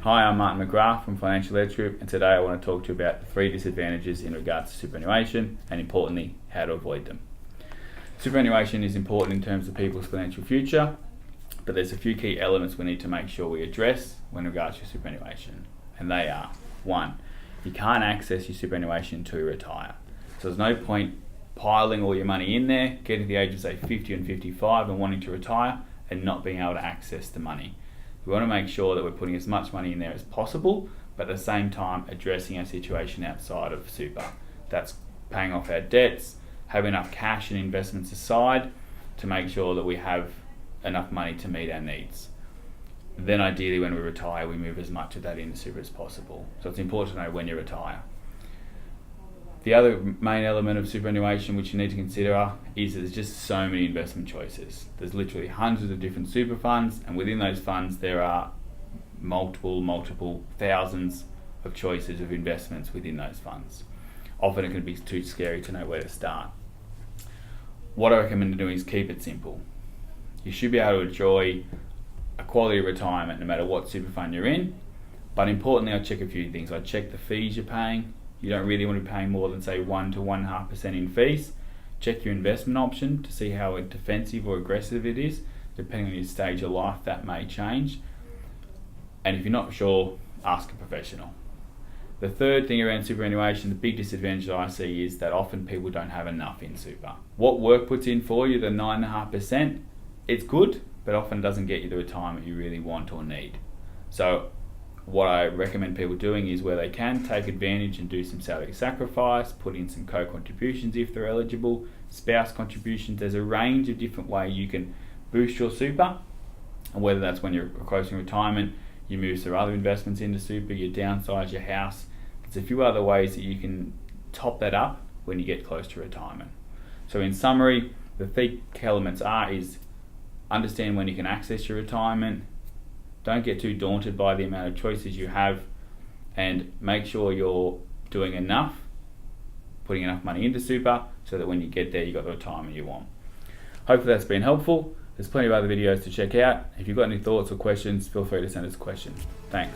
Hi, I'm Martin McGrath from Financial Edge Group, and today I want to talk to you about the 3 disadvantages in regards to superannuation and, importantly, how to avoid them. Superannuation is important in terms of people's financial future, but there's a few key elements we need to make sure we address when regards to superannuation, and they are: 1, you can't access your superannuation until you retire. So there's no point piling all your money in there, getting to the age of say 50 and 55 and wanting to retire and not being able to access the money. We want to make sure that we're putting as much money in there as possible, but at the same time addressing our situation outside of super. That's paying off our debts, having enough cash and investments aside to make sure that we have enough money to meet our needs. Then ideally when we retire, we move as much of that into super as possible. So it's important to know when you retire. The other main element of superannuation which you need to consider is that there's just so many investment choices. There's literally hundreds of different super funds, and within those funds there are multiple thousands of choices of investments within those funds. Often it can be too scary to know where to start. What I recommend doing is keep it simple. You should be able to enjoy a quality retirement no matter what super fund you're in, but importantly I check a few things. I check the fees you're paying. You don't really want to be paying more than say 1 to 1.5% in fees. Check your investment option to see how defensive or aggressive it is. Depending on your stage of life, that may change. And if you're not sure, ask a professional. The third thing around superannuation, the big disadvantage I see is that often people don't have enough in super. What work puts in for you, the 9.5%, it's good, but often doesn't get you the retirement you really want or need. So what I recommend people doing is, where they can, take advantage and do some salary sacrifice, put in some co-contributions if they're eligible, spouse contributions. There's a range of different ways you can boost your super, and whether that's when you're closing retirement, you move some other investments into super, you downsize your house. There's a few other ways that you can top that up when you get close to retirement. So in summary, the 3 key elements is understand when you can access your retirement, don't get too daunted by the amount of choices you have, and make sure you're doing enough, putting enough money into super so that when you get there you've got the retirement you want. Hopefully that's been helpful. There's plenty of other videos to check out. If you've got any thoughts or questions, feel free to send us a question. Thanks.